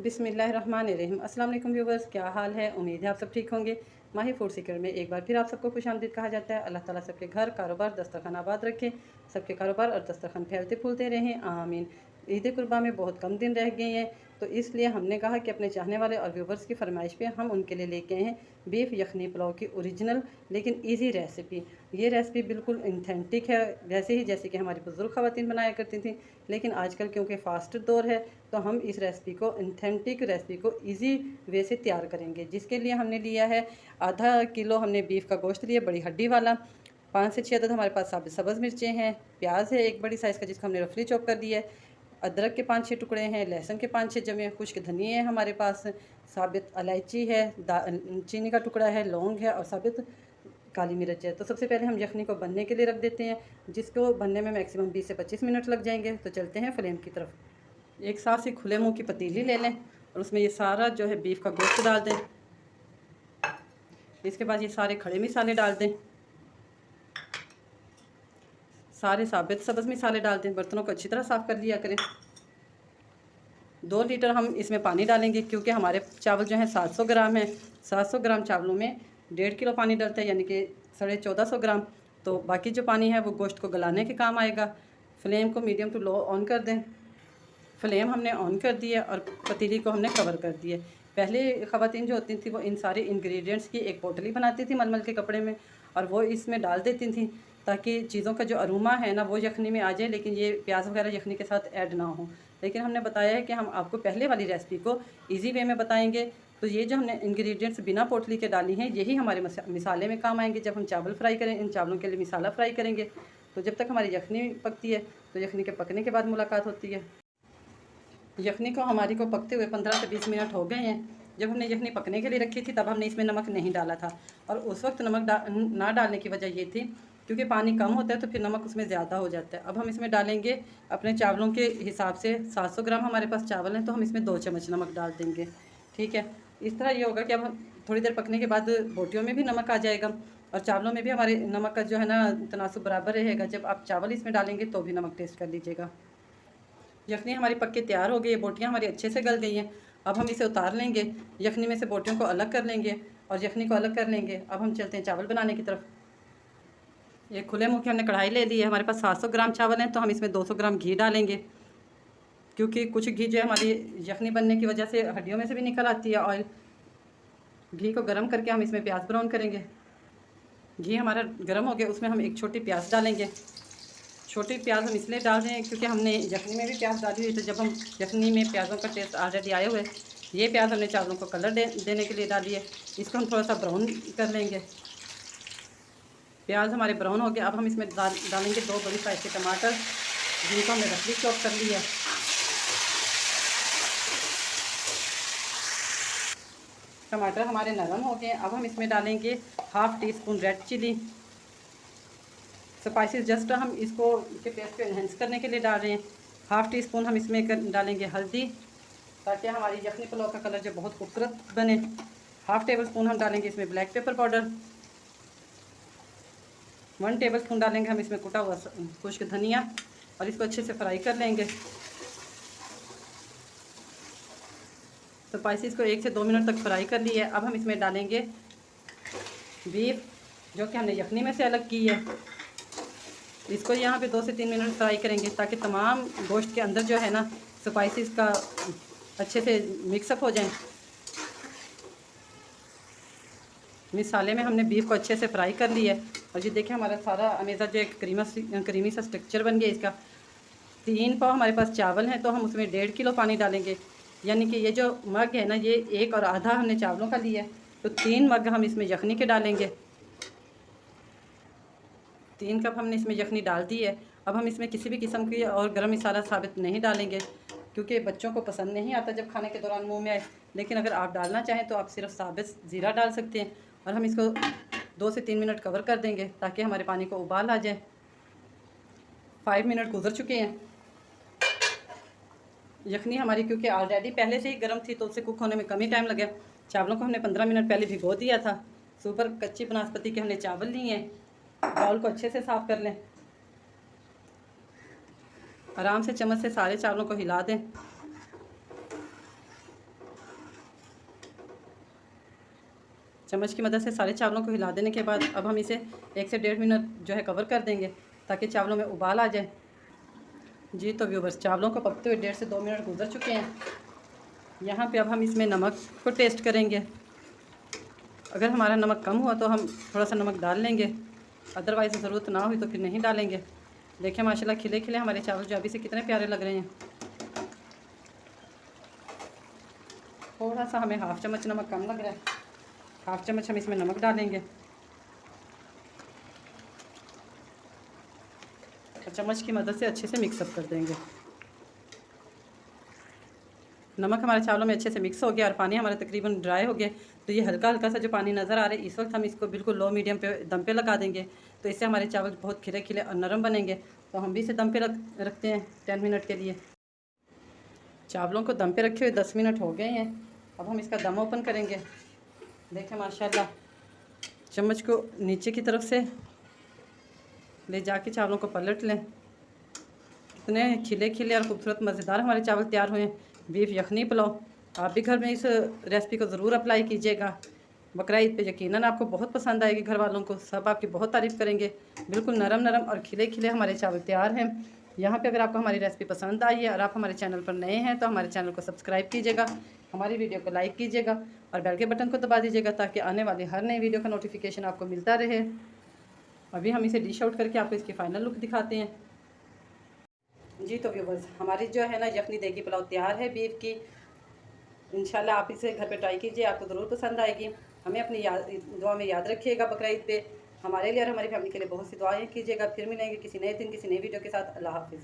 बिस्मिल्लाहिर्रहमानिर्रहीम। अस्सलाम वालेकुम व्यूवर्स, क्या हाल है? उम्मीद है आप सब ठीक होंगे। माही फूड सीक्रेट में एक बार फिर आप सबको खुशामदीद कहा जाता है। अल्लाह ताला सबके घर, कारोबार, दस्तरखान आबाद रखे, सबके कारोबार और दस्तरखान फैलते फूलते रहें, आमीन। ईद कुर्बा में बहुत कम दिन रह गए हैं, तो इसलिए हमने कहा कि अपने चाहने वाले और व्यूवर्स की फरमाइश पे हम उनके लिए लेके आए हैं बीफ यखनी पुलाव की ओरिजिनल लेकिन ईजी रेसिपी। ये रेसिपी बिल्कुल इंथेंटिक है, वैसे ही जैसे कि हमारी बुजुर्ग ख़वातीन बनाया करती थी। लेकिन आजकल क्योंकि फ़ास्ट दौर है, तो हम इस रेसिपी को इंथेंटिक रेसिपी को इजी वे से तैयार करेंगे। जिसके लिए हमने लिया है आधा किलो हमने बीफ का गोश्त लिया, बड़ी हड्डी वाला। 5 से 6 अदद हमारे पास साबित सब्ज़ मिर्चें हैं, प्याज है एक बड़ी साइज़ का जिसको हमने रफली चॉप कर दिया है, अदरक के 5-6 टुकड़े हैं, लहसुन के 5-6 जमे खुश्क धनिए हैं हमारे पास, साबित इलायची है, चीनी का टुकड़ा है, लौंग है और साबित काली मिर्च है। तो सबसे पहले हम यखनी को बनने के लिए रख देते हैं, जिसको बनने में मैक्सिमम 20 से 25 मिनट लग जाएंगे। तो चलते हैं फ्लेम की तरफ। एक साफ सी खुले मुंह की पतीली ले लें और उसमें ये सारा जो है बीफ का गोश्त डाल दें। इसके बाद ये सारे खड़े मसाले डाल दें, सारे साबित सब्ज़ मसाले डाल दें। बर्तनों को अच्छी तरह साफ़ कर लिया करें। 2 लीटर हम इसमें पानी डालेंगे, क्योंकि हमारे चावल जो हैं 700 ग्राम है। 700 ग्राम चावलों में 1.5 किलो पानी डलता है, यानी कि 1450 ग्राम। तो बाकी जो पानी है वो गोश्त को गलाने के काम आएगा। फ्लेम को मीडियम टू लो ऑन कर दें। फ्लेम हमने ऑन कर दिया और पतीली को हमने कवर कर दिया। पहले ख़वातीन जो होती थी वो इन सारे इंग्रेडिएंट्स की एक पोटली बनाती थी मलमल के कपड़े में, और वो इसमें डाल देती थी ताकि चीज़ों का जो अरोमा है ना वो यखनी में आ जाए, लेकिन ये प्याज वगैरह यखनी के साथ ऐड ना हो। लेकिन हमने बताया है कि हम आपको पहले वाली रेसिपी को ईजी वे में बताएंगे। तो ये जो हमने इंग्रेडिएंट्स बिना पोटली के डाली हैं, यही हमारे मिसाले में काम आएंगे जब हम चावल फ्राई करें। इन चावलों के लिए मिसाला फ्राई करेंगे। तो जब तक हमारी यखनी पकती है, तो यखनी के पकने के बाद मुलाकात होती है। यखनी को हमारी को पकते हुए 15 से 20 मिनट हो गए हैं। जब हमने यखनी पकने के लिए रखी थी तब हमने इसमें नमक नहीं डाला था, और उस वक्त नमक ना डालने की वजह ये थी क्योंकि पानी कम होता है तो फिर नमक उसमें ज़्यादा हो जाता है। अब हम इसमें डालेंगे अपने चावलों के हिसाब से। 700 ग्राम हमारे पास चावल हैं, तो हम इसमें 2 चम्मच नमक डाल देंगे। ठीक है, इस तरह ये होगा कि अब थोड़ी देर पकने के बाद बोटियों में भी नमक आ जाएगा और चावलों में भी हमारे नमक का जो है ना तनासुब बराबर रहेगा। जब आप चावल इसमें डालेंगे तो भी नमक टेस्ट कर लीजिएगा। यखनी हमारी पक के तैयार हो गई है, बोटियाँ हमारी अच्छे से गल गई हैं। अब हम इसे उतार लेंगे, यखनी में से बोटियों को अलग कर लेंगे और यखनी को अलग कर लेंगे। अब हम चलते हैं चावल बनाने की तरफ। ये खुले मुँह की हमने कढ़ाई ले ली है। हमारे पास 700 ग्राम चावल हैं, तो हम इसमें 200 ग्राम घी डालेंगे, क्योंकि कुछ घी जो है हमारी यखनी बनने की वजह से हड्डियों में से भी निकल आती है ऑयल। घी को गर्म करके हम इसमें प्याज ब्राउन करेंगे। घी हमारा गर्म हो गया, उसमें हम एक छोटी प्याज डालेंगे। छोटी प्याज हम इसलिए डाल रहे हैं क्योंकि हमने यखनी में भी प्याज डाली हुई, तो जब हम यखनी में प्याज़ों का टेस्ट ऑलरेडी आए हुए, ये प्याज हमने चावलों को कलर देने के लिए डाली है। इसको हम थोड़ा सा ब्राउन कर लेंगे। प्याज हमारे ब्राउन हो गया। अब हम इसमें डालेंगे 2 बड़ी साइज़ के टमाटर, जिनको हमने रफली चॉप कर लिया है। टमाटर हमारे नरम हो गए। अब हम इसमें डालेंगे 1/2 teaspoon red chilli. Spices just हम इसको के टेस्ट को इन्हेंस करने के लिए डाल रहे हैं। 1/2 टीस्पून हम इसमें डालेंगे हल्दी, ताकि हमारी यखनी पुलाव का कलर जो बहुत खूबसूरत बने। 1/2 टेबल स्पून हम डालेंगे इसमें black pepper powder. 1 table spoon डालेंगे हम इसमें कुटा हुआ खुश्क धनिया, और इसको अच्छे से फ्राई कर लेंगे। स्पाइसेस को 1 से 2 मिनट तक फ्राई कर लिया है। अब हम इसमें डालेंगे बीफ, जो कि हमने यखनी में से अलग की है। इसको यहाँ पे 2 से 3 मिनट फ्राई करेंगे, ताकि तमाम गोश्त के अंदर जो है ना स्पाइसेस का अच्छे से मिक्सअप हो जाए। मिसाले में हमने बीफ को अच्छे से फ्राई कर लिया है, और ये देखिए हमारा सारा अमेज़ा जो एक क्रीमी सा स्ट्रक्चर बन गया इसका। 3 पाव हमारे पास चावल हैं, तो हम उसमें 1.5 किलो पानी डालेंगे। यानी कि ये जो मग है ना, ये 1 और आधा हमने चावलों का लिया है, तो 3 मग हम इसमें यखनी के डालेंगे। 3 कप हमने इसमें यखनी डाल दी है। अब हम इसमें किसी भी किस्म की और गरम मसाला साबित नहीं डालेंगे, क्योंकि बच्चों को पसंद नहीं आता जब खाने के दौरान मुंह में आए। लेकिन अगर आप डालना चाहें तो आप सिर्फ साबित ज़ीरा डाल सकते हैं। और हम इसको 2 से 3 मिनट कवर कर देंगे, ताकि हमारे पानी को उबाल आ जाए। 5 मिनट गुजर चुके हैं। यखनी हमारी क्योंकि ऑलरेडी पहले से ही गर्म थी, तो उससे कुक होने में कम ही टाइम लगा। चावलों को हमने 15 मिनट पहले भिगो दिया था। सुपर कच्ची बनास्पति के हमने चावल लिए हैं। बाउल को अच्छे से साफ़ कर लें। आराम से चम्मच से सारे चावलों को हिला दें। चम्मच की मदद से सारे चावलों को हिला देने के बाद अब हम इसे 1 से 1.5 मिनट जो है कवर कर देंगे ताकि चावलों में उबाल आ जाए। जी तो व्यूवर्स, चावलों को पकते हुए 1.5 से 2 मिनट गुजर चुके हैं। यहाँ पे अब हम इसमें नमक को टेस्ट करेंगे। अगर हमारा नमक कम हुआ तो हम थोड़ा सा नमक डाल लेंगे, अदरवाइज़ ज़रूरत ना हुई तो फिर नहीं डालेंगे। देखिए माशाल्लाह खिले खिले हमारे चावल जो अभी से कितने प्यारे लग रहे हैं। थोड़ा सा हमें 1/2 चम्मच नमक कम लग रहा है, 1/2 चम्मच हम इसमें नमक डालेंगे और चम्मच की मदद से अच्छे से मिक्सअप कर देंगे। नमक हमारे चावलों में अच्छे से मिक्स हो गया और पानी हमारा तकरीबन ड्राई हो गया। तो ये हल्का हल्का सा जो पानी नज़र आ रहा है, इस वक्त हम इसको बिल्कुल लो मीडियम पे दम पे लगा देंगे। तो इससे हमारे चावल बहुत खिले खिले और नरम बनेंगे। तो हम भी इसे दम पे रखते हैं 10 मिनट के लिए। चावलों को दम पे रखे हुए 10 मिनट हो गए हैं। अब हम इसका दम ओपन करेंगे। देखें माशाल्लाह, चम्मच को नीचे की तरफ से ले जाके चावलों को पलट लें। कितने खिले खिले और खूबसूरत मज़ेदार हमारे चावल तैयार हुए हैं। बीफ यखनी पुलाव, आप भी घर में इस रेसिपी को ज़रूर अप्लाई कीजिएगा। बकरा ईद पे यकीनन आपको बहुत पसंद आएगी। घर वालों को सब आपकी बहुत तारीफ़ करेंगे। बिल्कुल नरम नरम और खिले खिले हमारे चावल तैयार हैं। यहाँ पे अगर आपको हमारी रेसिपी पसंद आई है और आप हमारे चैनल पर नए हैं तो हमारे चैनल को सब्सक्राइब कीजिएगा, हमारी वीडियो को लाइक कीजिएगा और बेल के बटन को दबा दीजिएगा ताकि आने वाली हर नई वीडियो का नोटिफिकेशन आपको मिलता रहे। अभी हम इसे डिश आउट करके आपको इसकी फ़ाइनल लुक दिखाते हैं। जी तो व्यूवर्स, हमारी जो है ना यखनी देगी पुलाव तैयार है बीफ की। इंशाल्लाह आप इसे घर पे ट्राई कीजिए, आपको ज़रूर पसंद आएगी। हमें अपनी दुआ में याद रखिएगा। बकरा ईद पे हमारे लिए और हमारी फैमिली के लिए बहुत सी दुआएं कीजिएगा। फिर मिलेंगे किसी नए दिन किसी नई वीडियो के साथ। अल्लाह हाफिज़।